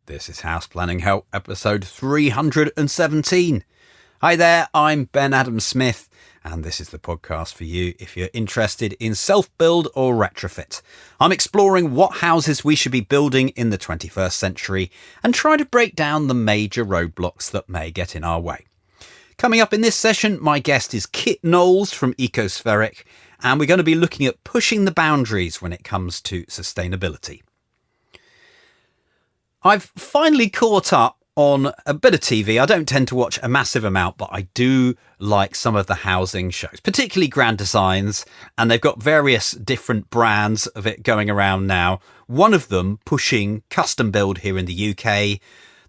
This is House Planning Help, episode 317. Hi there, I'm Ben Adam-Smith, and this is the podcast for you if you're interested in self-build or retrofit. I'm exploring what houses we should be building in the 21st century and try to break down the major roadblocks that may get in our way. Coming up in this session, my guest is Kit Knowles from Ecospheric, and we're going to be looking at pushing the boundaries when it comes to sustainability. I've finally caught up on a bit of TV. I don't tend to watch a massive amount, but I do like some of the housing shows, particularly Grand Designs, and they've got various different brands of it going around now. One of them pushing custom build here in the UK.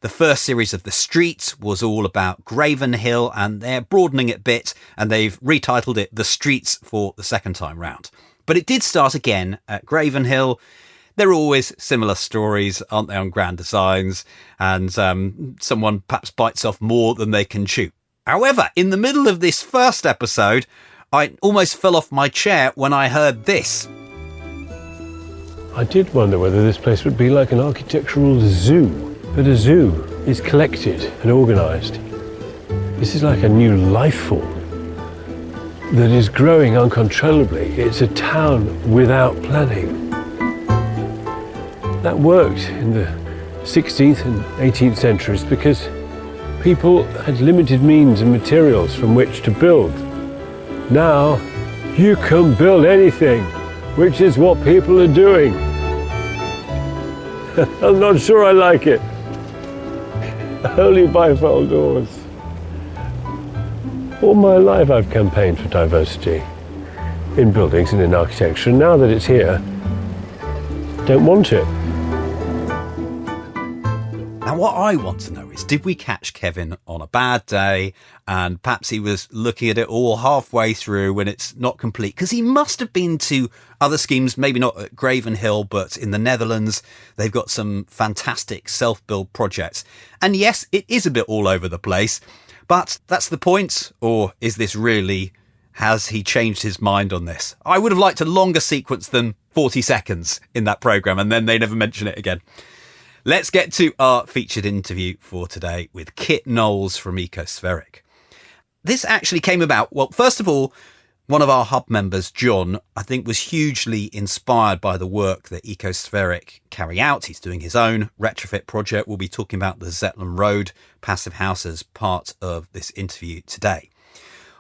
The first series of The Streets was all about Graven Hill, and they're broadening it a bit, and they've retitled it The Streets for the second time round. But it did start again at Graven Hill. They're always similar stories, aren't they, on Grand Designs? And someone perhaps bites off more than they can chew. However, in the middle of this first episode, I almost fell off my chair when I heard this. I did wonder whether this place would be like an architectural zoo. But a zoo is collected and organised. This is like a new life form that is growing uncontrollably. It's a town without planning. That worked in the 16th and 18th centuries because people had limited means and materials from which to build. Now, you can build anything, which is what people are doing. I'm not sure I like it. Only bifold doors. All my life I've campaigned for diversity in buildings and in architecture. Now that it's here, don't want it. Now, what I want to know is, did we catch Kevin on a bad day and perhaps he was looking at it all halfway through when it's not complete? Because he must have been to other schemes, maybe not at Graven Hill, but in the Netherlands. They've got some fantastic self-build projects. And yes, it is a bit all over the place, but that's the point. Or is this really, has he changed his mind on this? I would have liked a longer sequence than 40 seconds in that programme, and then they never mention it again. Let's get to our featured interview for today with Kit Knowles from Ecospheric. This actually came about, well, first of all, one of our hub members, John, I think was hugely inspired by the work that Ecospheric carry out. He's doing his own retrofit project. We'll be talking about the Zetland Road passive house as part of this interview today.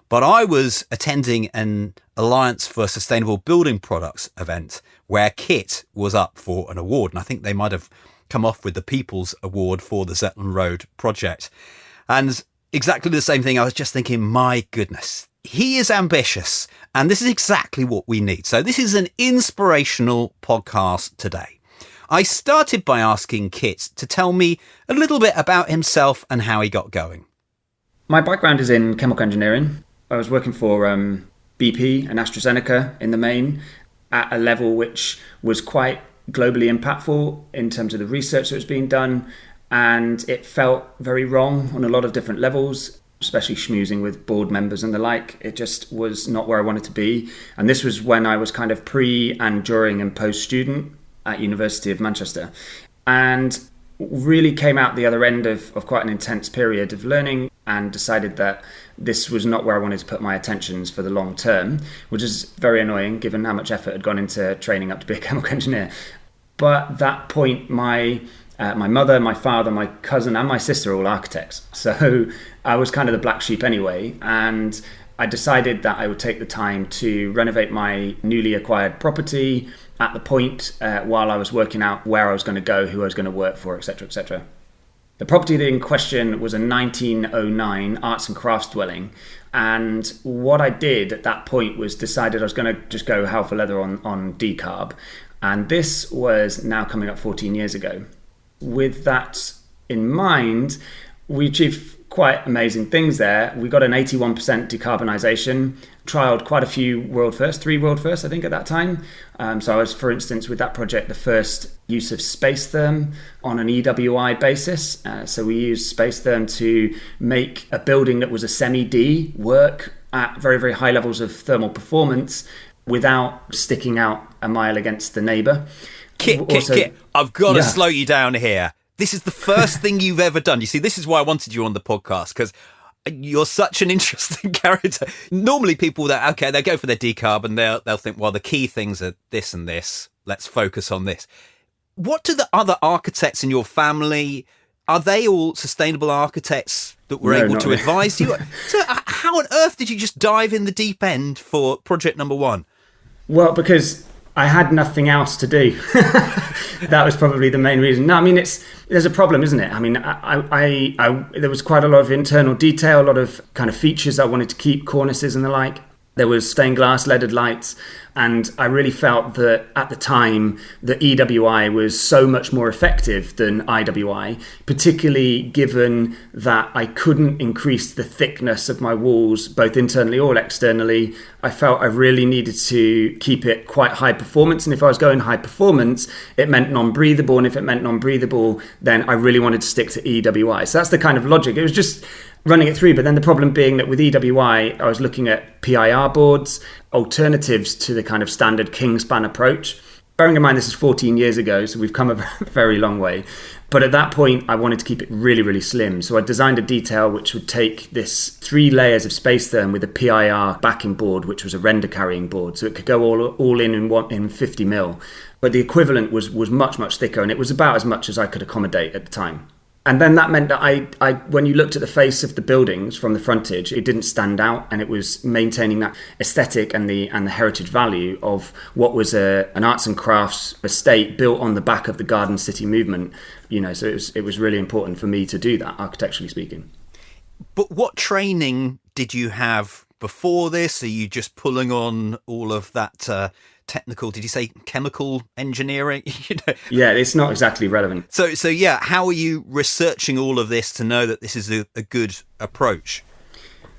But I was attending an Alliance for Sustainable Building Products event where Kit was up for an award, and I think they might have come off with the People's Award for the Zetland Road project. And exactly the same thing, I was just thinking, my goodness, he is ambitious, and this is exactly what we need. So this is an inspirational podcast today. I started by asking Kit to tell me a little bit about himself and how he got going. My background is in chemical engineering. I was working for BP and AstraZeneca in the main at a level which was quite globally impactful in terms of the research that was being done, and it felt very wrong on a lot of different levels, especially schmoozing with board members and the like. It just was not where I wanted to be, and this was when I was kind of pre and during and post student at University of Manchester, and really came out the other end of quite an intense period of learning, and decided that this was not where I wanted to put my attentions for the long term, which is very annoying given how much effort had gone into training up to be a chemical engineer. But at that point, my mother, my father, my cousin and my sister are all architects. So I was kind of the black sheep anyway. And I decided that I would take the time to renovate my newly acquired property at the point while I was working out where I was going to go, who I was going to work for, etc., etc. The property in question was a 1909 arts and crafts dwelling. And what I did at that point was decided I was going to just go hell for leather on decarb. And this was now coming up 14 years ago. With that in mind, we achieved quite amazing things there. We got an 81% decarbonisation, trialled quite a few world firsts, 3 world firsts, I think, at that time. So I was, for instance, with that project, the first use of space therm on an EWI basis. So we used space therm to make a building that was a semi-D work at very, very high levels of thermal performance without sticking out a mile against the neighbour. Kit, I've got to slow you down here. This is the first thing you've ever done. You see, this is why I wanted you on the podcast, because you're such an interesting character. Normally people they go for their decarb and they'll think, well, the key things are this and this. Let's focus on this. What do the other architects in your family, are they all sustainable architects that were able to advise you? So how on earth did you just dive in the deep end for project number one? Well, because I had nothing else to do. That was probably the main reason. No, I mean, there's a problem, isn't it? I mean, there was quite a lot of internal detail, a lot of kind of features I wanted to keep, cornices and the like. There was stained glass leaded lights, and I really felt that at the time that EWI was so much more effective than IWI, particularly given that I couldn't increase the thickness of my walls, both internally or externally. I felt I really needed to keep it quite high performance, and if I was going high performance, it meant non-breathable, and if it meant non-breathable, then I really wanted to stick to EWI. So that's the kind of logic. It was just running it through, but then the problem being that with EWI, I was looking at PIR boards, alternatives to the kind of standard Kingspan approach. Bearing in mind this is 14 years ago, so we've come a very long way. But at that point, I wanted to keep it really, really slim. So I designed a detail which would take this 3 layers of space therm with a PIR backing board, which was a render carrying board. So it could go all in 50 mil. But the equivalent was much, much thicker, and it was about as much as I could accommodate at the time. And then that meant that I when you looked at the face of the buildings from the frontage, it didn't stand out, and it was maintaining that aesthetic and the heritage value of what was an arts and crafts estate built on the back of the Garden City movement. So it was really important for me to do that, architecturally speaking. But what training did you have before this? Are you just pulling on all of that technical, did you say chemical engineering? Yeah, it's not exactly relevant. So yeah, how are you researching all of this to know that this is a good approach?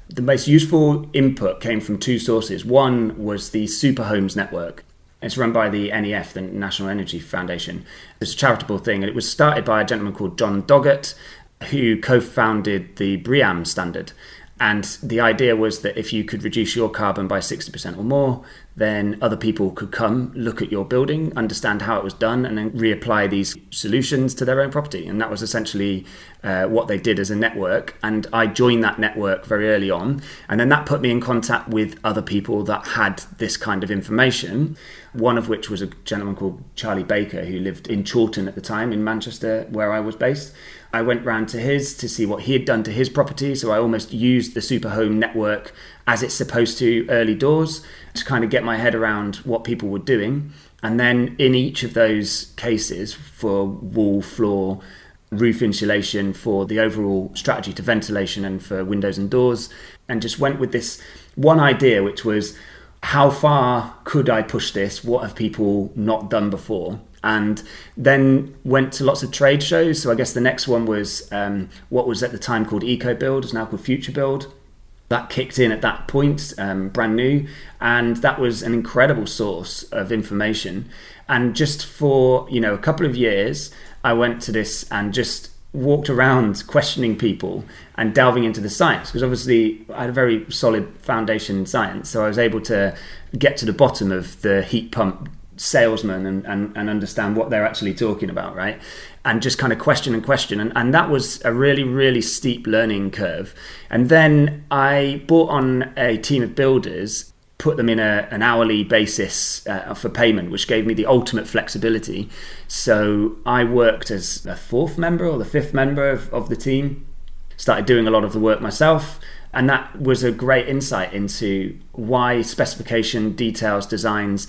The most useful input came from 2 sources. One was the Super Homes Network. It's run by the NEF, the National Energy Foundation. It's a charitable thing, and it was started by a gentleman called John Doggett, who co-founded the BREEAM standard. And the idea was that if you could reduce your carbon by 60% or more, then other people could come, look at your building, understand how it was done, and then reapply these solutions to their own property. And that was essentially what they did as a network. And I joined that network very early on. And then that put me in contact with other people that had this kind of information, one of which was a gentleman called Charlie Baker, who lived in Chawton at the time in Manchester, where I was based. I went round to his to see what he had done to his property. So I almost used the Super Home Network as it's supposed to early doors to kind of get my head around what people were doing. And then in each of those cases, for wall, floor, roof insulation, for the overall strategy to ventilation and for windows and doors, and just went with this one idea, which was, how far could I push this? What have people not done before? And then went to lots of trade shows. So I guess the next one was what was at the time called Eco Build, is now called Future Build. That kicked in at that point, brand new. And that was an incredible source of information. And just for, a couple of years, I went to this and just walked around questioning people and delving into the science, because obviously I had a very solid foundation in science. So I was able to get to the bottom of the heat pump salesman and understand what they're actually talking about, right? And just kind of question. And that was a really, really steep learning curve. And then I brought on a team of builders, put them in an hourly basis for payment, which gave me the ultimate flexibility. So I worked as a 4th member or the 5th member of the team, started doing a lot of the work myself. And that was a great insight into why specification, details, designs,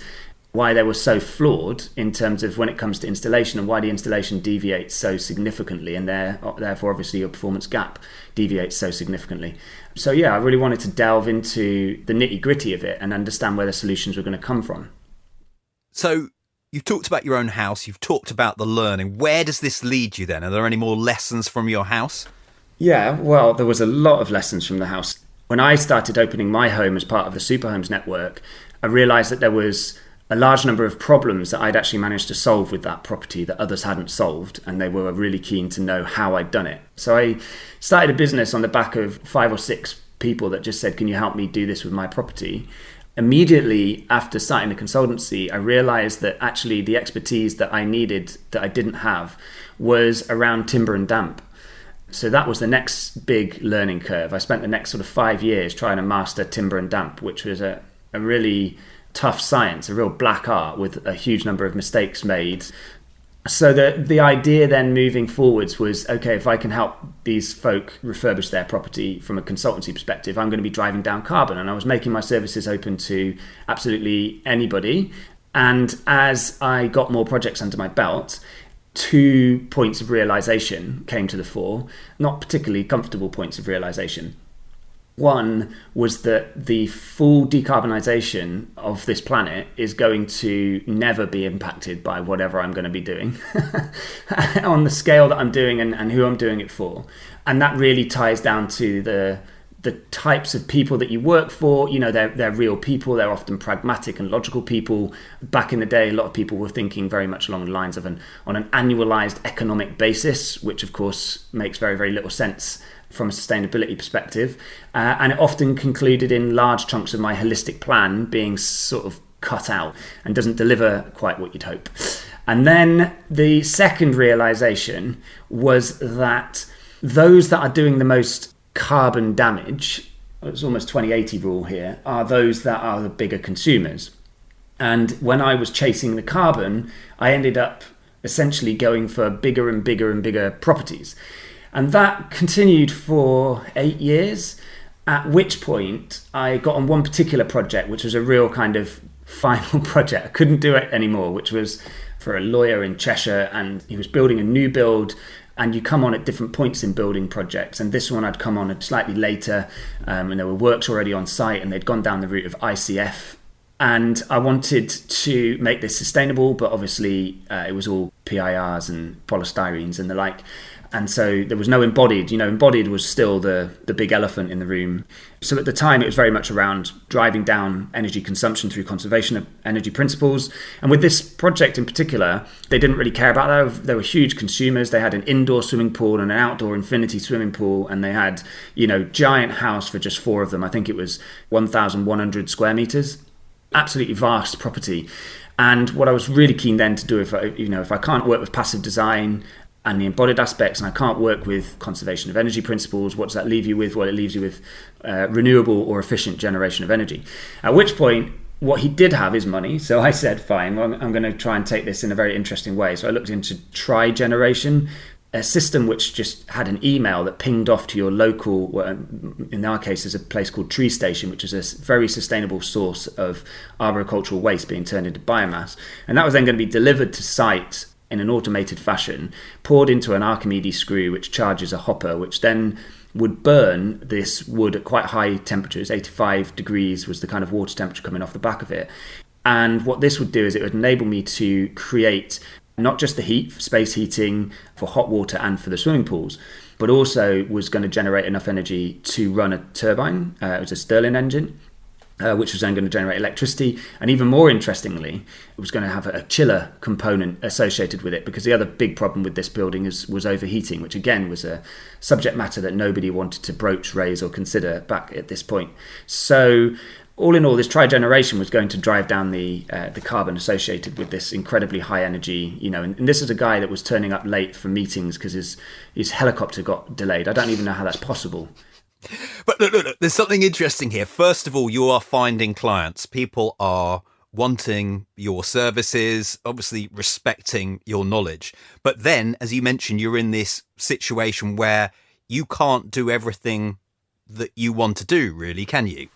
why they were so flawed in terms of when it comes to installation, and why the installation deviates so significantly, and therefore obviously your performance gap deviates so significantly. So yeah, I really wanted to delve into the nitty gritty of it and understand where the solutions were going to come from. So you've talked about your own house, you've talked about the learning. Where does this lead you then? Are there any more lessons from your house? Yeah, well, there was a lot of lessons from the house. When I started opening my home as part of the Super Homes Network, I realised that there was a large number of problems that I'd actually managed to solve with that property that others hadn't solved, and they were really keen to know how I'd done it. So I started a business on the back of 5 or 6 people that just said, can you help me do this with my property? immediately after starting the consultancy, I realized that actually the expertise that I needed that I didn't have was around timber and damp. So that was the next big learning curve. I spent the next sort of 5 years trying to master timber and damp, which was a really tough science, a real black art with a huge number of mistakes made. So the idea then moving forwards was, okay, if I can help these folk refurbish their property from a consultancy perspective, I'm going to be driving down carbon. And I was making my services open to absolutely anybody. And as I got more projects under my belt, 2 points of realization came to the fore, not particularly comfortable points of realization. One was that the full decarbonisation of this planet is going to never be impacted by whatever I'm going to be doing on the scale that I'm doing and who I'm doing it for. And that really ties down to the types of people that you work for. You know, they're real people. They're often pragmatic and logical people. Back in the day, a lot of people were thinking very much along the lines of on an annualized economic basis, which of course makes very, very little sense from a sustainability perspective. And it often concluded in large chunks of my holistic plan being sort of cut out and doesn't deliver quite what you'd hope. And then the second realization was that those that are doing the most carbon damage, it's almost 2080 rule here, are those that are the bigger consumers. And when I was chasing the carbon, I ended up essentially going for bigger and bigger and bigger properties. And that continued for 8 years, at which point I got on one particular project, which was a real kind of final project. I couldn't do it anymore, which was for a lawyer in Cheshire, and he was building a new build, and you come on at different points in building projects. And this one I'd come on slightly later, and there were works already on site, and they'd gone down the route of ICF. And I wanted to make this sustainable, but obviously it was all PIRs and polystyrenes and the like. And so there was no embodied. Embodied was still the big elephant in the room. So at the time, it was very much around driving down energy consumption through conservation of energy principles. And with this project in particular, they didn't really care about that. They were huge consumers. They had an indoor swimming pool and an outdoor infinity swimming pool. And they had, giant house for just 4 of them. I think it was 1,100 square meters. Absolutely vast property. And what I was really keen then to do, if I can't work with passive design and the embodied aspects, and I can't work with conservation of energy principles, what does that leave you with? Well, it leaves you with renewable or efficient generation of energy. At which point, what he did have is money. So I said, fine, well, I'm going to try and take this in a very interesting way. So I looked into tri-generation, a system which just had an email that pinged off to your local, well, in our case, there's a place called Tree Station, which is a very sustainable source of arboricultural waste being turned into biomass. And that was then going to be delivered to site in an automated fashion, poured into an Archimedes screw, which charges a hopper, which then would burn this wood at quite high temperatures. 85 degrees was the kind of water temperature coming off the back of it. And what this would do is it would enable me to create not just the heat, space heating for hot water and for the swimming pools, but also was going to generate enough energy to run a turbine. It was a Stirling engine, which was then going to generate electricity. And even more interestingly, it was going to have a chiller component associated with it, because the other big problem with this building was overheating, which again was a subject matter that nobody wanted to broach, raise or consider back at this point. So all in all, this tri-generation was going to drive down the carbon associated with this incredibly high energy, and this is a guy that was turning up late for meetings because his helicopter got delayed. I don't even know how that's possible. But look, there's something interesting here. First of all, you are finding clients. People are wanting your services, obviously respecting your knowledge. But then, as you mentioned, you're in this situation where you can't do everything that you want to do, really, can you?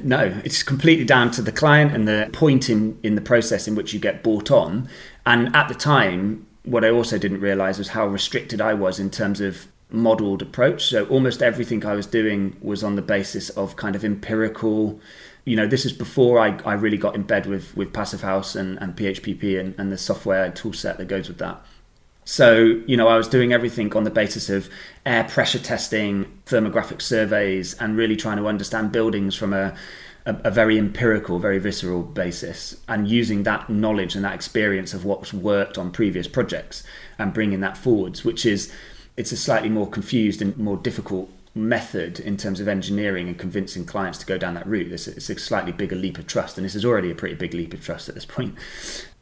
No, it's completely down to the client and the point in the process in which you get brought on. And at the time, what I also didn't realise was how restricted I was in terms of modelled approach. So almost everything I was doing was on the basis of kind of empirical. This is before I really got in bed with Passive House and PHPP and the software tool set that goes with that. So, I was doing everything on the basis of air pressure testing, thermographic surveys, and really trying to understand buildings from a very empirical, very visceral basis, and using that knowledge and that experience of what's worked on previous projects and bringing that forwards, it's a slightly more confused and more difficult method in terms of engineering and convincing clients to go down that route. It's a slightly bigger leap of trust, and this is already a pretty big leap of trust at this point.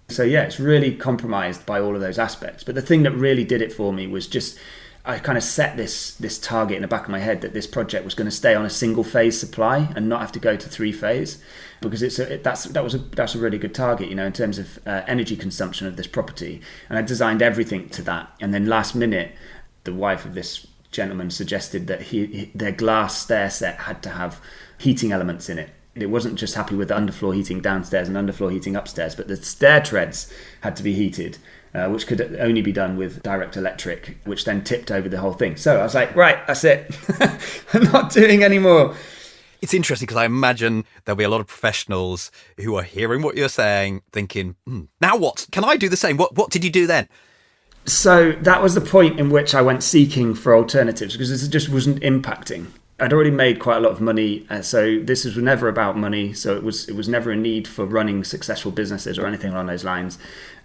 So yeah, it's really compromised by all of those aspects. But the thing that really did it for me was just, I kind of set this target in the back of my head that this project was going to stay on a single phase supply and not have to go to 3-phase, because that's a really good target, in terms of energy consumption of this property. And I designed everything to that. And then last minute, the wife of this gentleman suggested that their glass stair set had to have heating elements in it. It wasn't just happy with the underfloor heating downstairs and underfloor heating upstairs, but the stair treads had to be heated, which could only be done with direct electric, which then tipped over the whole thing. So I was like, right, that's it. I'm not doing any more. It's interesting because I imagine there'll be a lot of professionals who are hearing what you're saying, thinking, now what? Can I do the same? What did you do then? So that was the point in which I went seeking for alternatives, because this just wasn't impacting. I'd already made quite a lot of money, so this was never about money. So it was never a need for running successful businesses or anything along those lines.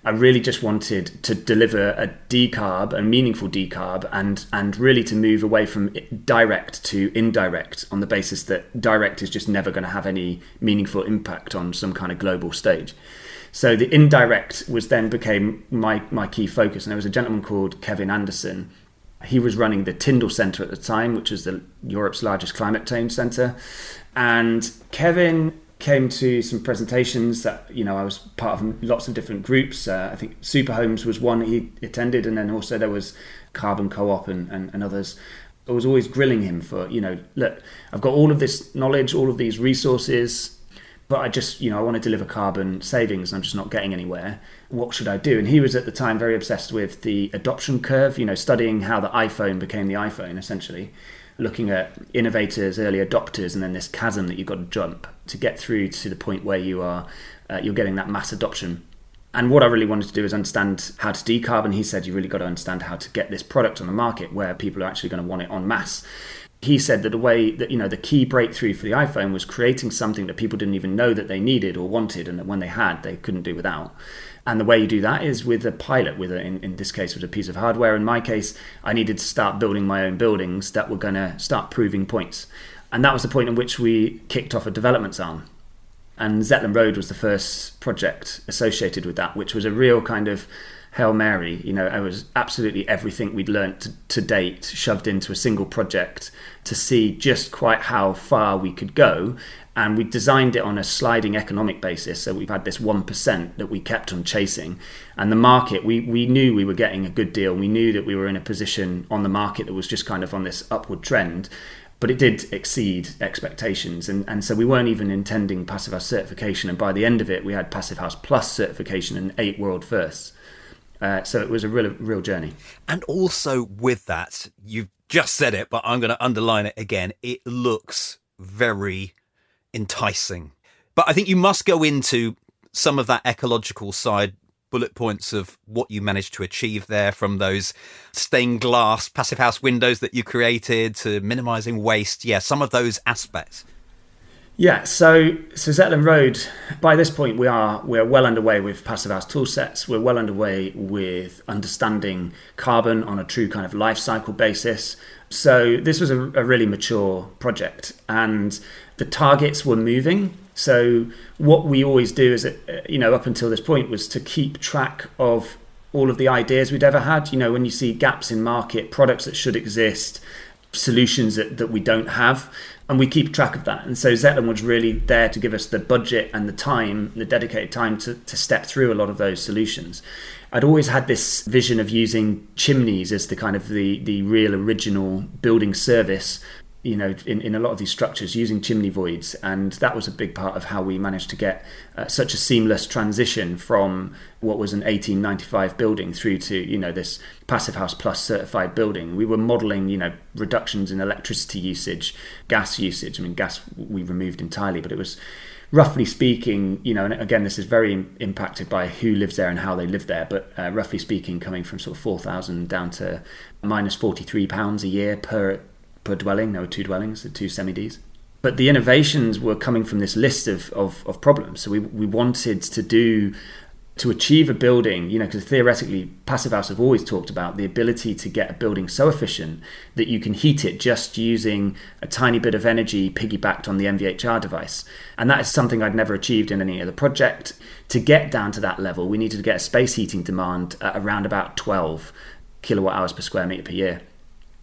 I really just wanted to deliver a decarb, a meaningful decarb, and really to move away from direct to indirect, on the basis that direct is just never going to have any meaningful impact on some kind of global stage. So the indirect became my key focus. And there was a gentleman called Kevin Anderson. He was running the Tyndall Centre at the time, which is Europe's largest climate change centre. And Kevin came to some presentations that, I was part of lots of different groups. I think Super Homes was one he attended, and then also there was Carbon Co-op and others. I was always grilling him for, look, I've got all of this knowledge, all of these resources, but I just, I want to deliver carbon savings and I'm just not getting anywhere. What should I do? And he was at the time very obsessed with the adoption curve, studying how the iPhone became the iPhone, essentially, looking at innovators, early adopters, and then this chasm that you've got to jump to get through to the point where you're getting that mass adoption. And what I really wanted to do is understand how to decarb. And he said, you really got to understand how to get this product on the market where people are actually going to want it en masse. He said that the way that, the key breakthrough for the iPhone was creating something that people didn't even know that they needed or wanted, and that when they had, they couldn't do without. And the way you do that is with a pilot, in this case, was a piece of hardware. In my case, I needed to start building my own buildings that were going to start proving points. And that was the point in which we kicked off a development arm. And Zetland Road was the first project associated with that, which was a real kind of Hail Mary. It was absolutely everything we'd learnt to date shoved into a single project to see just quite how far we could go. And we designed it on a sliding economic basis. So we've had this 1% that we kept on chasing. And the market, we knew we were getting a good deal. We knew that we were in a position on the market that was just kind of on this upward trend. But it did exceed expectations. And so we weren't even intending Passive House certification. And by the end of it, we had Passive House Plus certification and 8 world firsts. So it was a real journey. And also with that, you've just said it, but I'm going to underline it again. It looks very enticing. But I think you must go into some of that ecological side, bullet points of what you managed to achieve there, from those stained glass Passive House windows that you created to minimising waste. Yeah, some of those aspects. Yeah, so Zetland Road, by this point we're well underway with Passive House tool sets. We're well underway with understanding carbon on a true kind of life cycle basis. So this was a really mature project, and the targets were moving. So what we always do is, up until this point, was to keep track of all of the ideas we'd ever had. When you see gaps in market, products that should exist, solutions that we don't have, and we keep track of that. And so Zetland was really there to give us the budget and the time, the dedicated time to step through a lot of those solutions. I'd always had this vision of using chimneys as the kind of the real original building service, in a lot of these structures, using chimney voids. And that was a big part of how we managed to get such a seamless transition from what was an 1895 building through to, this Passive House Plus certified building. We were modelling, reductions in electricity usage, gas usage. I mean, gas we removed entirely, but it was, roughly speaking, and again, this is very impacted by who lives there and how they live there, but roughly speaking, coming from sort of 4,000 down to minus £43 a year per dwelling. There were 2 dwellings, the 2 semi-Ds. But the innovations were coming from this list of problems. So we wanted to do to achieve a building, because theoretically Passive House have always talked about the ability to get a building so efficient that you can heat it just using a tiny bit of energy piggybacked on the MVHR device. And that is something I'd never achieved in any other project. To get down to that level, we needed to get a space heating demand at around about 12 kilowatt hours per square meter per year.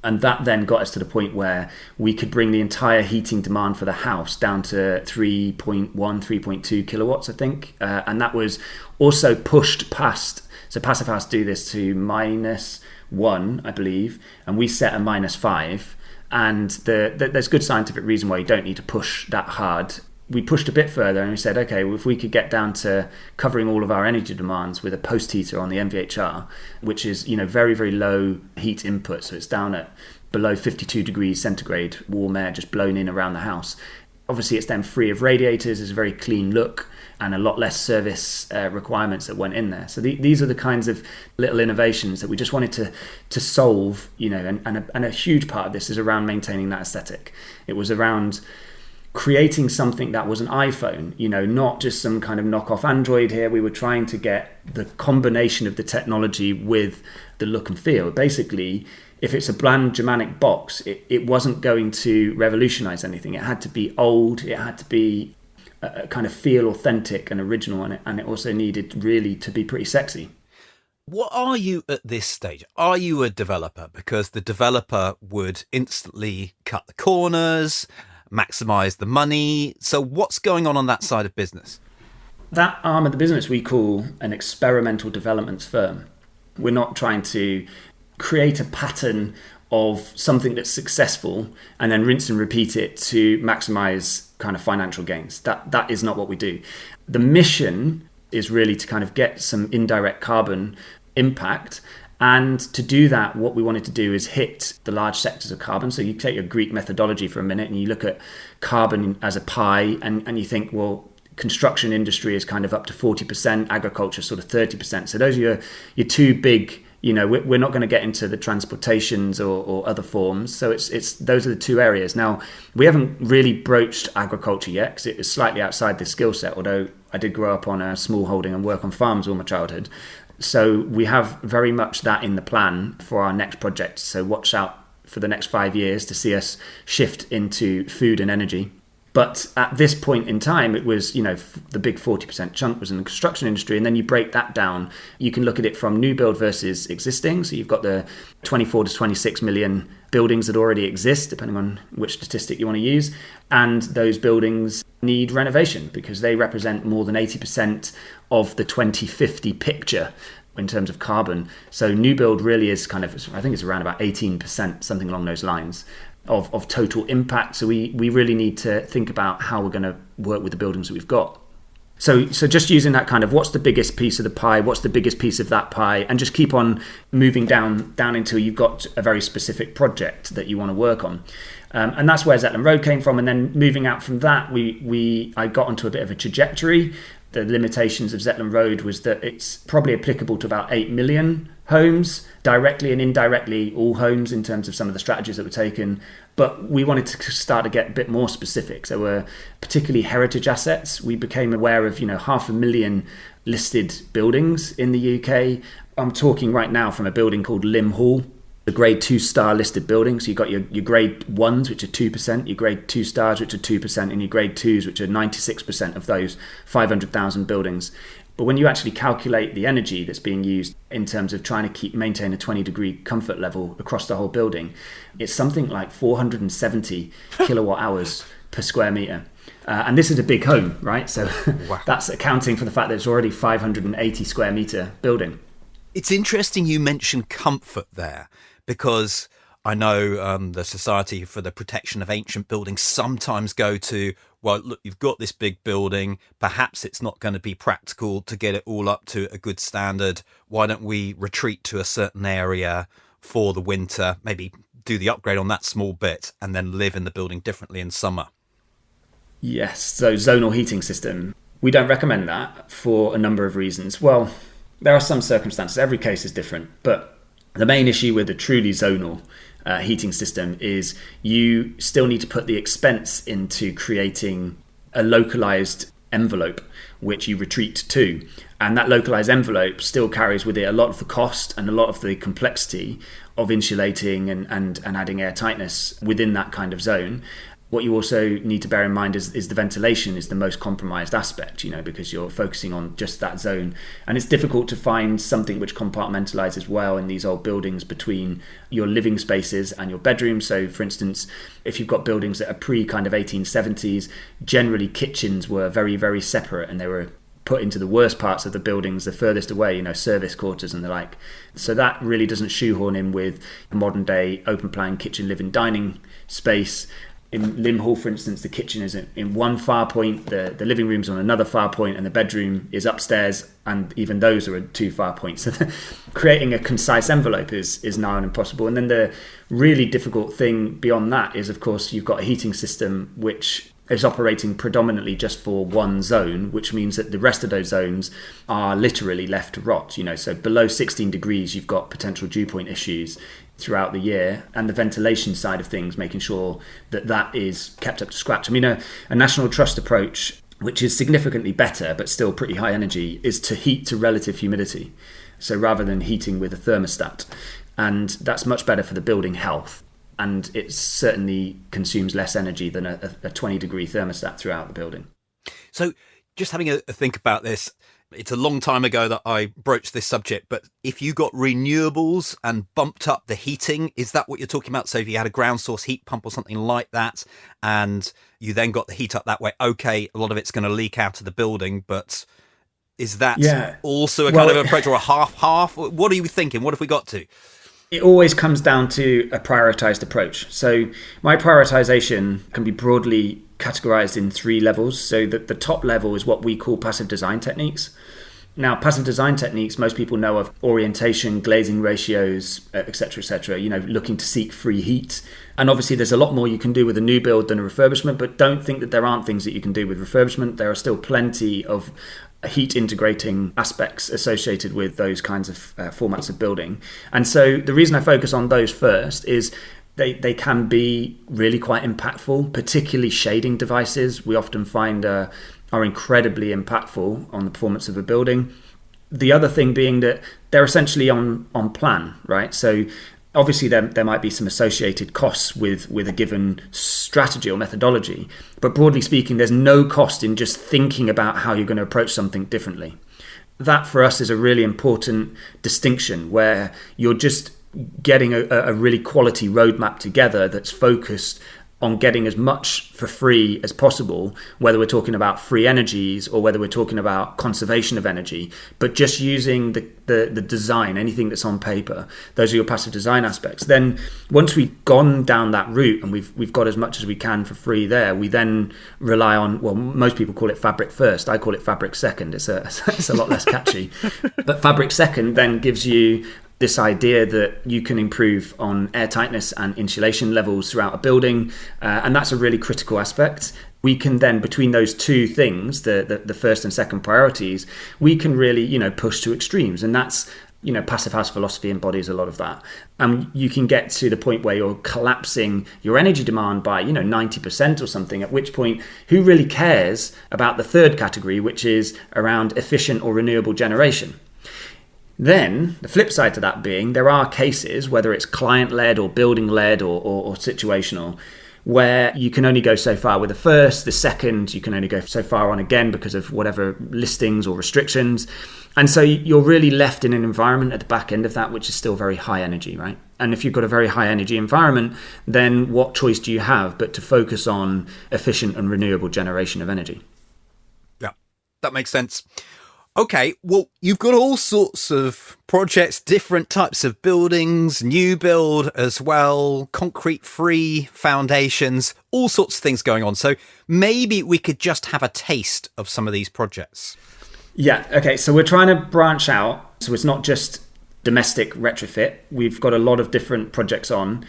And that then got us to the point where we could bring the entire heating demand for the house down to 3.1, 3.2 kilowatts, I think. And that was also pushed past. So Passive House do this to -1, I believe, and we set a -5. And there's good scientific reason why you don't need to push that hard. We pushed a bit further and we said, okay, well, if we could get down to covering all of our energy demands with a post heater on the MVHR, which is, very, very low heat input. So it's down at below 52 degrees centigrade, warm air just blown in around the house. Obviously, it's then free of radiators. It's a very clean look and a lot less service requirements that went in there. So these are the kinds of little innovations that we just wanted to solve, and a huge part of this is around maintaining that aesthetic. It was around creating something that was an iPhone, not just some kind of knockoff Android here. We were trying to get the combination of the technology with the look and feel. Basically, if it's a bland Germanic box, it wasn't going to revolutionize anything. It had to be old, it had to be kind of feel authentic and original, and it also needed really to be pretty sexy. What are you at this stage? Are you a developer? Because the developer would instantly cut the corners, maximize the money. So what's going on that side of business? That arm of the business we call an experimental developments firm. We're not trying to create a pattern of something that's successful and then rinse and repeat it to maximize kind of financial gains. That is not what we do. The mission is really to kind of get some indirect carbon impact. And to do that, what we wanted to do is hit the large sectors of carbon. So you take your Greek methodology for a minute and you look at carbon as a pie and you think, well, construction industry is kind of up to 40%, agriculture sort of 30%. So those are your two big, we're not going to get into the transportations or other forms. So it's those are the two areas. Now, we haven't really broached agriculture yet because it is slightly outside the skill set, although I did grow up on a small holding and work on farms all my childhood. So we have very much that in the plan for our next project. So watch out for the next 5 years to see us shift into food and energy. But at this point in time, it was, the big 40% chunk was in the construction industry. And then you break that down. You can look at it from new build versus existing. So you've got the 24 to 26 million buildings that already exist, depending on which statistic you want to use. And those buildings need renovation because they represent more than 80% of the 2050 picture in terms of carbon. So new build really is kind of, I think it's around about 18%, something along those lines. Of total impact. So we really need to think about how we're going to work with the buildings that we've got. So just using that kind of what's the biggest piece of the pie, what's the biggest piece of that pie, and just keep on moving down until you've got a very specific project that you want to work on. And that's where Zetland Road came from. And then moving out from that, I got onto a bit of a trajectory. The limitations of Zetland Road was that it's probably applicable to about 8 million homes, directly and indirectly all homes in terms of some of the strategies that were taken. But we wanted to start to get a bit more specific. So we're particularly heritage assets. We became aware of 500,000 listed buildings in the UK. I'm talking right now from a building called Lim Hall, the grade 2 star listed buildings. So you've got your grade 1s, which are 2%, your grade 2 stars, which are 2%, and your grade 2s, which are 96% of those 500,000 buildings. But when you actually calculate the energy that's being used in terms of trying to maintain a 20-degree comfort level across the whole building, it's something like 470 kilowatt hours per square meter. And this is a big home, right? So wow. That's accounting for the fact that it's already 580 square meter building. It's interesting you mentioned comfort there, because I know the Society for the Protection of Ancient Buildings sometimes go to, well, look, you've got this big building, perhaps it's not going to be practical to get it all up to a good standard. Why don't we retreat to a certain area for the winter, maybe do the upgrade on that small bit and then live in the building differently in summer? Yes, so zonal heating system. We don't recommend that for a number of reasons. Well, there are some circumstances, every case is different, but the main issue with the truly zonal heating system is you still need to put the expense into creating a localized envelope which you retreat to. And that localized envelope still carries with it a lot of the cost and a lot of the complexity of insulating and adding air tightness within that kind of zone. What you also need to bear in mind is the ventilation is the most compromised aspect, because you're focusing on just that zone. And it's difficult to find something which compartmentalizes well in these old buildings between your living spaces and your bedrooms. So, for instance, if you've got buildings that are pre-kind of 1870s, generally kitchens were very, very separate, and they were put into the worst parts of the buildings, the furthest away, service quarters and the like. So that really doesn't shoehorn in with modern day open plan kitchen, living, dining space. In Lim Hall, for instance, the kitchen is in one far point, the living room's on another far point, and the bedroom is upstairs, and even those are at two far points. So creating a concise envelope is now impossible. And then the really difficult thing beyond that is, of course, you've got a heating system which is operating predominantly just for one zone, which means that the rest of those zones are literally left to rot. So below 16 degrees, you've got potential dew point issues throughout the year, and the ventilation side of things, making sure that is kept up to scratch. A National Trust approach, which is significantly better but still pretty high energy, is to heat to relative humidity. So rather than heating with a thermostat, and that's much better for the building health, and it certainly consumes less energy than a 20 degree thermostat throughout the building. So just having a think about this, it's a long time ago that I broached this subject, but if you got renewables and bumped up the heating, is that what you're talking about? So if you had a ground source heat pump or something like that, and you then got the heat up that way, okay, a lot of it's going to leak out of the building, but is that also a kind of approach, or a half-half? What are you thinking? What have we got to? It always comes down to a prioritized approach. So my prioritization can be broadly categorized in three levels. So the top level is what we call passive design techniques. Now, passive design techniques, most people know of orientation, glazing ratios, etc., looking to seek free heat. And obviously there's a lot more you can do with a new build than a refurbishment, but don't think that there aren't things that you can do with refurbishment. There are still plenty of heat integrating aspects associated with those kinds of formats of building. And so the reason I focus on those first is they can be really quite impactful, particularly shading devices we often find are incredibly impactful on the performance of a building. The other thing being that they're essentially on plan, right? So obviously there might be some associated costs with a given strategy or methodology, but broadly speaking, there's no cost in just thinking about how you're going to approach something differently. That for us is a really important distinction, where you're just getting a really quality roadmap together that's focused on getting as much for free as possible, whether we're talking about free energies or whether we're talking about conservation of energy, but just using the design, anything that's on paper. Those are your passive design aspects. Then once we've gone down that route and we've got as much as we can for free there, we then rely on, well, most people call it fabric first. I call it fabric second. It's a lot less catchy. But fabric second then gives you this idea that you can improve on air tightness and insulation levels throughout a building, and that's a really critical aspect. We can then, between those two things, the first and second priorities, we can really push to extremes, and that's passive house philosophy embodies a lot of that. And you can get to the point where you're collapsing your energy demand by 90% or something, at which point who really cares about the third category, which is around efficient or renewable generation? Then the flip side to that being, there are cases, whether it's client-led or building-led or situational, where you can only go so far with the first. The second, you can only go so far on again because of whatever listings or restrictions. And so you're really left in an environment at the back end of that, which is still very high energy, right? And if you've got a very high energy environment, then what choice do you have but to focus on efficient and renewable generation of energy? Yeah, that makes sense. Okay, well, you've got all sorts of projects, different types of buildings, new build as well, concrete-free foundations, all sorts of things going on. So maybe we could just have a taste of some of these projects. Yeah, okay, so we're trying to branch out. So it's not just domestic retrofit. We've got a lot of different projects on.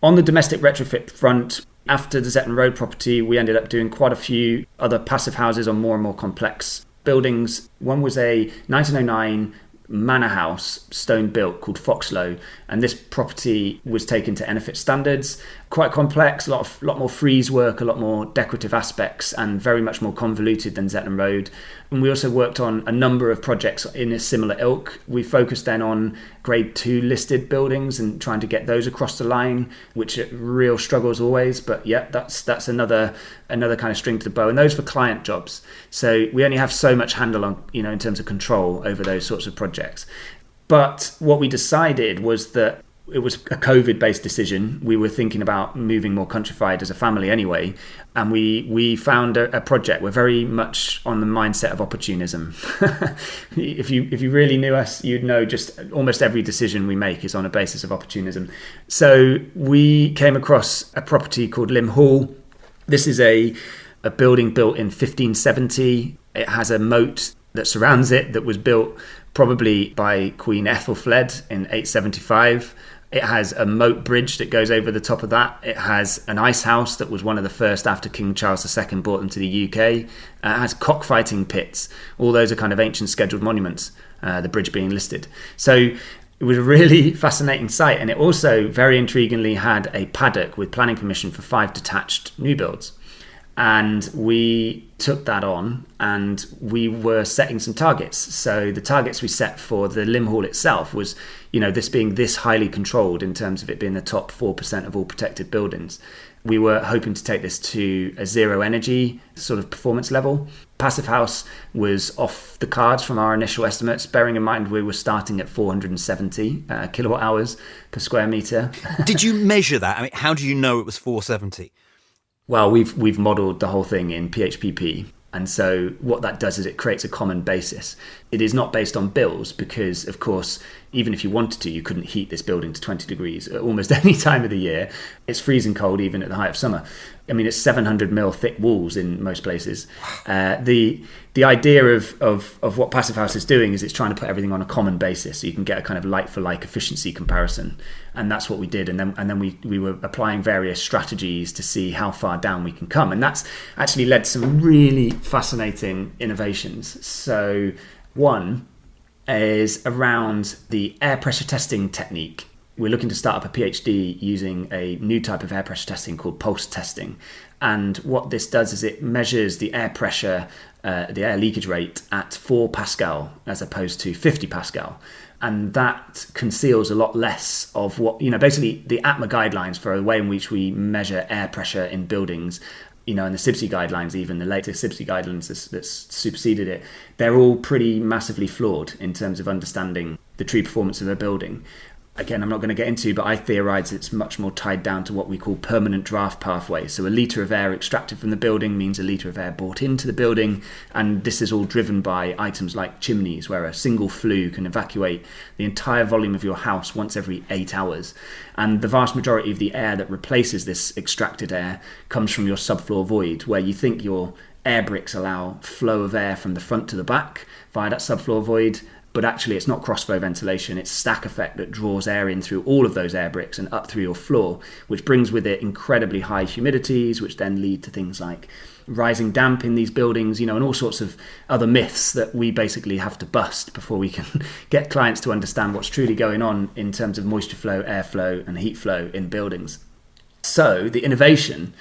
On the domestic retrofit front, after the Zetton Road property, we ended up doing quite a few other passive houses on more and more complex buildings. One was a 1909 manor house, stone built, called Foxlow, and this property was taken to NFIT standards. Quite complex, a lot more frieze work, a lot more decorative aspects, and very much more convoluted than Zetland Road. And we also worked on a number of projects in a similar ilk. We focused then on grade 2 listed buildings and trying to get those across the line, which are real struggles always. But yeah, that's another kind of string to the bow. And those for client jobs. So we only have so much handle on, in terms of control over those sorts of projects. But what we decided was that it was a COVID-based decision. We were thinking about moving more countrified as a family anyway, and we found a project. We're very much on the mindset of opportunism. If you really knew us, you'd know just almost every decision we make is on a basis of opportunism. So we came across a property called Lim Hall. This is a building built in 1570. It has a moat that surrounds it that was built probably by Queen Ethelfled in 875. It has a moat bridge that goes over the top of that. It has an ice house that was one of the first after King Charles II brought them to the UK. It has cockfighting pits. All those are kind of ancient scheduled monuments, the bridge being listed. So it was a really fascinating site. And it also, very intriguingly, had a paddock with planning permission for 5 detached new builds. And we took that on and we were setting some targets. So the targets we set for the Lim Hall itself was, this being this highly controlled in terms of it being the top 4% of all protected buildings. We were hoping to take this to a zero energy sort of performance level. Passive house was off the cards from our initial estimates, bearing in mind we were starting at 470 kilowatt hours per square metre. Did you measure that? I mean, how do you know it was 470? Well, we've modelled the whole thing in PHPP. And so what that does is it creates a common basis. It is not based on bills because, of course, even if you wanted to, you couldn't heat this building to 20 degrees at almost any time of the year. It's freezing cold even at the height of summer. I mean, it's 700 mil thick walls in most places. The idea of what Passive House is doing is it's trying to put everything on a common basis so you can get a kind of like-for-like efficiency comparison. And that's what we did. And then we were applying various strategies to see how far down we can come. And that's actually led to some really fascinating innovations. So one is around the air pressure testing technique. We're looking to start up a PhD using a new type of air pressure testing called pulse testing. And what this does is it measures the air pressure, the air leakage rate at 4 Pascal as opposed to 50 Pascal. And that conceals a lot less of what, basically the ATMA guidelines for a way in which we measure air pressure in buildings, and the CIBSE guidelines, even the latest CIBSE guidelines that's superseded it, they're all pretty massively flawed in terms of understanding the true performance of a building. Again, I'm not going to get into, but I theorise it's much more tied down to what we call permanent draft pathway. So a litre of air extracted from the building means a litre of air brought into the building. And this is all driven by items like chimneys, where a single flue can evacuate the entire volume of your house once every 8 hours. And the vast majority of the air that replaces this extracted air comes from your subfloor void, where you think your air bricks allow flow of air from the front to the back via that subfloor void. But actually it's not cross-flow ventilation, it's stack effect that draws air in through all of those air bricks and up through your floor, which brings with it incredibly high humidities, which then lead to things like rising damp in these buildings, and all sorts of other myths that we basically have to bust before we can get clients to understand what's truly going on in terms of moisture flow, airflow and heat flow in buildings. So the innovation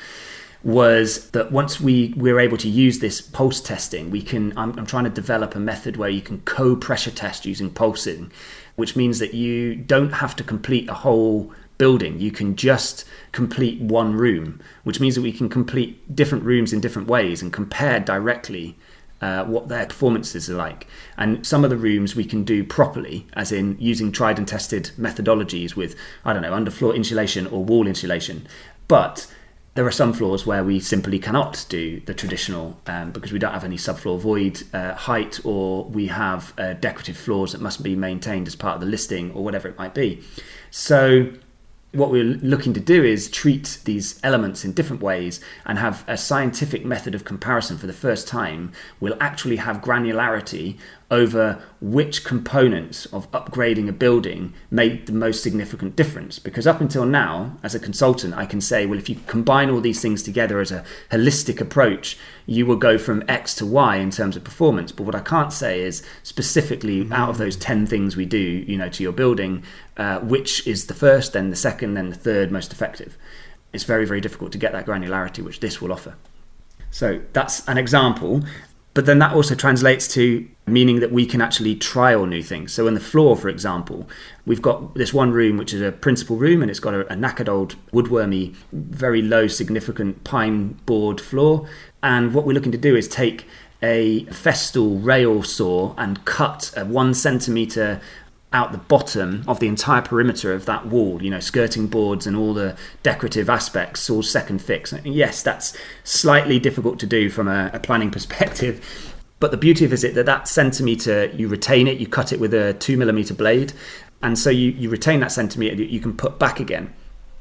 was that once we were able to use this pulse testing, I'm trying to develop a method where you can co-pressure test using pulsing, which means that you don't have to complete a whole building. You can just complete one room, which means that we can complete different rooms in different ways and compare directly what their performances are like. And some of the rooms we can do properly, as in using tried and tested methodologies with, underfloor insulation or wall insulation. But there are some floors where we simply cannot do the traditional because we don't have any subfloor void height, or we have decorative floors that must be maintained as part of the listing, or whatever it might be. So what we're looking to do is treat these elements in different ways and have a scientific method of comparison for the first time. We'll actually have granularity over which components of upgrading a building made the most significant difference. Because up until now, as a consultant, I can say, well, if you combine all these things together as a holistic approach, you will go from X to Y in terms of performance. But what I can't say is specifically out of those 10 things we do, to your building, which is the first, then the second, then the third most effective. It's very, very difficult to get that granularity, which this will offer. So that's an example. But then that also translates to meaning that we can actually trial new things. So on the floor, for example, we've got this one room, which is a principal room, and it's got a knackered old woodwormy, very low, significant pine board floor. And what we're looking to do is take a Festool rail saw and cut a 1 centimetre out the bottom of the entire perimeter of that wall, skirting boards and all the decorative aspects, all second fix. And yes, that's slightly difficult to do from a planning perspective. But the beauty of it is that centimetre, you retain it, you cut it with a 2mm blade. And so you retain that centimetre that you can put back again.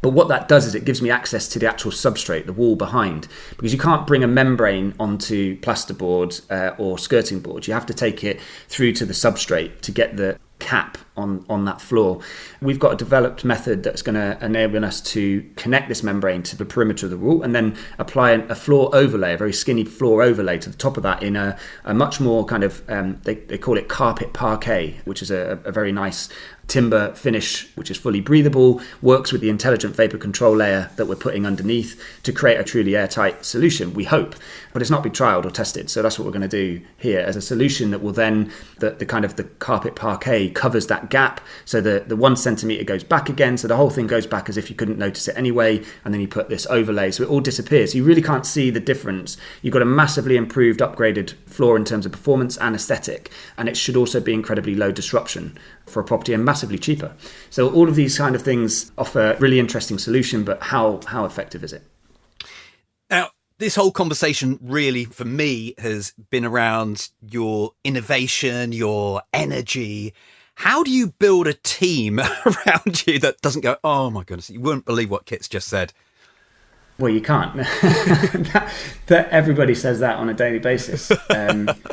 But what that does is it gives me access to the actual substrate, the wall behind, because you can't bring a membrane onto plasterboard or skirting board. You have to take it through to the substrate to get the cap on that floor. We've got a developed method that's going to enable us to connect this membrane to the perimeter of the wall and then apply a floor overlay, a very skinny floor overlay to the top of that in a much more kind of, they call it carpet parquet, which is a very nice timber finish, which is fully breathable, works with the intelligent vapor control layer that we're putting underneath to create a truly airtight solution, we hope. But it's not been trialed or tested. So that's what we're going to do here as a solution that will then, the kind of the carpet parquet covers that gap. So the 1 centimetre goes back again. So the whole thing goes back as if you couldn't notice it anyway. And then you put this overlay. So it all disappears. You really can't see the difference. You've got a massively improved, upgraded floor in terms of performance and aesthetic. And it should also be incredibly low disruption for a property and massively cheaper. So all of these kind of things offer a really interesting solution, but how effective is it? Now, this whole conversation really, for me, has been around your innovation, your energy. How do you build a team around you that doesn't go, oh my goodness, you wouldn't believe what Kit's just said? Well, you can't. that everybody says that on a daily basis.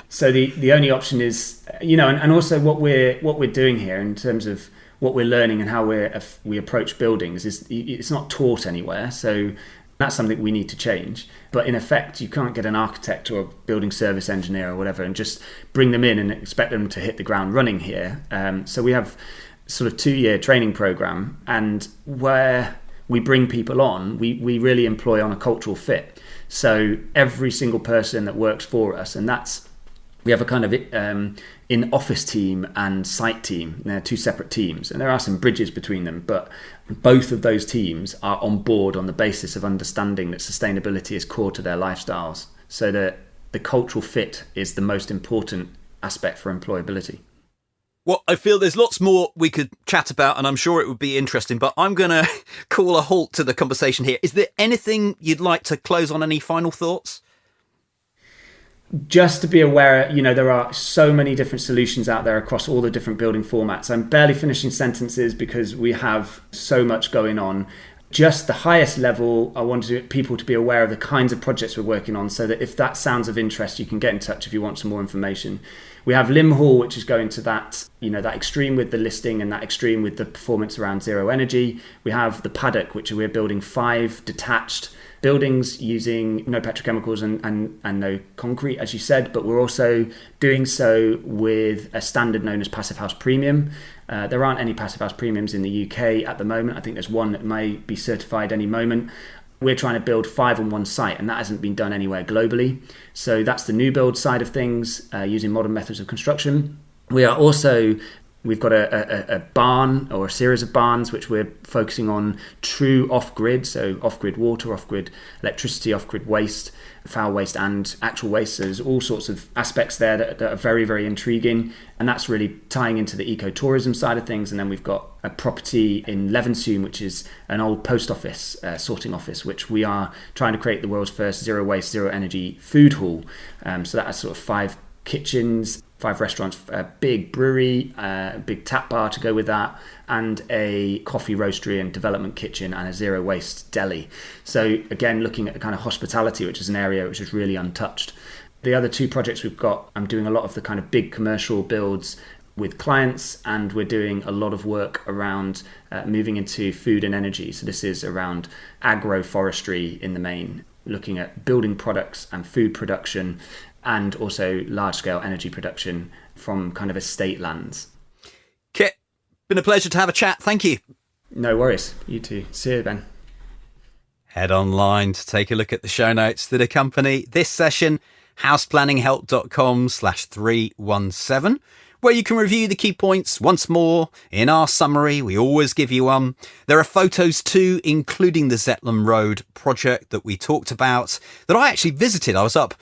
So the only option is, and also what we're doing here in terms of what we're learning and how we approach buildings is it's not taught anywhere. So that's something we need to change. But in effect, you can't get an architect or a building service engineer or whatever and just bring them in and expect them to hit the ground running here. So we have sort of 2-year training program, and where we bring people on, we really employ on a cultural fit. So every single person that works for us, and we have a kind of in-office team and site team. They're 2 separate teams, and there are some bridges between them, but both of those teams are on board on the basis of understanding that sustainability is core to their lifestyles. So that the cultural fit is the most important aspect for employability. Well, I feel there's lots more we could chat about, and I'm sure it would be interesting, but I'm going to call a halt to the conversation here. Is there anything you'd like to close on? Any final thoughts? Just to be aware, there are so many different solutions out there across all the different building formats. I'm barely finishing sentences because we have so much going on. Just the highest level, I wanted people to be aware of the kinds of projects we're working on, so that if that sounds of interest, you can get in touch if you want some more information. We have Limb Hall, which is going to that, that extreme with the listing and that extreme with the performance around zero energy. We have the Paddock, which we're building 5 detached buildings using no petrochemicals and no concrete, as you said, but we're also doing so with a standard known as Passive House Premium. There aren't any Passive House Premiums in the UK at the moment. I think there's one that may be certified any moment. We're trying to build 5 on one site, and that hasn't been done anywhere globally. So that's the new build side of things, using modern methods of construction. We've got a barn or a series of barns which we're focusing on true off-grid, so off-grid water, off-grid electricity, off-grid waste, foul waste and actual waste. So there's all sorts of aspects there that are very, very intriguing, and that's really tying into the ecotourism side of things. And then we've got a property in Levenshulme, which is an old post office, sorting office, which we are trying to create the world's first zero waste, zero energy food hall. So that has sort of 5 kitchens, 5 restaurants, a big brewery, a big tap bar to go with that, and a coffee roastery and development kitchen and a zero waste deli. So again, looking at the kind of hospitality, which is an area which is really untouched. The other two projects we've got, I'm doing a lot of the kind of big commercial builds with clients, and we're doing a lot of work around moving into food and energy. So this is around agroforestry in the main, looking at building products and food production, and also large-scale energy production from kind of estate lands. Kit, been a pleasure to have a chat. Thank you. No worries. You too. See you, Ben. Head online to take a look at the show notes that accompany this session, houseplanninghelp.com/317, where you can review the key points once more. In our summary, we always give you one. There are photos too, including the Zetland Road project that we talked about, that I actually visited. I was up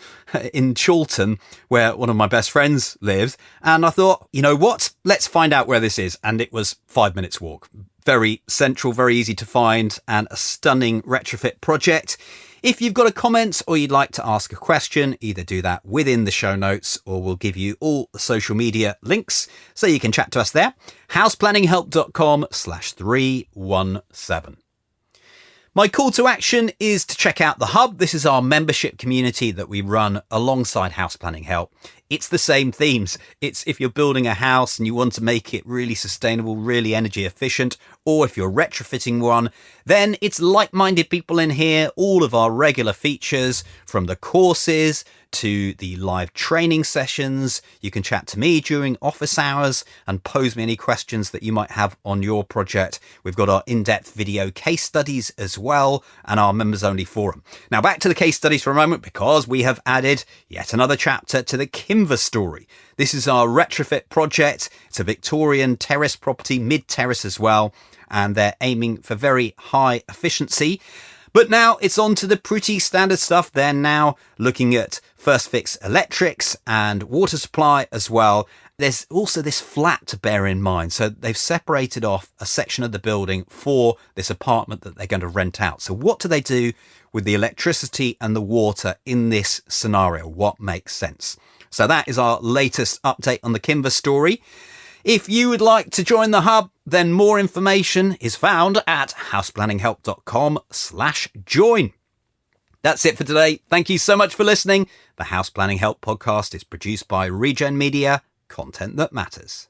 in Chorlton, where one of my best friends lives, and I thought, you know what, let's find out where this is. And it was 5 minutes walk. Very central, very easy to find, and a stunning retrofit project. If you've got a comment or you'd like to ask a question, either do that within the show notes, or we'll give you all the social media links so you can chat to us there. houseplanninghelp.com/317. My call to action is to check out the Hub. This is our membership community that we run alongside House Planning Help. It's the same themes. It's if you're building a house and you want to make it really sustainable, really energy efficient, or if you're retrofitting one, then it's like-minded people in here. All of our regular features, from the courses to the live training sessions. You can chat to me during office hours and pose me any questions that you might have on your project. We've got our in-depth video case studies as well, and our members-only forum. Now back to the case studies for a moment, because we have added yet another chapter to the Kimver story. This is our retrofit project. It's a Victorian terrace property, mid-terrace as well, and they're aiming for very high efficiency. But now it's on to the pretty standard stuff. They're now looking at first fix electrics and water supply as well. There's also this flat to bear in mind. So they've separated off a section of the building for this apartment that they're going to rent out. So what do they do with the electricity and the water in this scenario? What makes sense? So that is our latest update on the Kimver story. If you would like to join the Hub, then more information is found at houseplanninghelp.com/join. That's it for today. Thank you so much for listening. The House Planning Help podcast is produced by Regen Media, content that matters.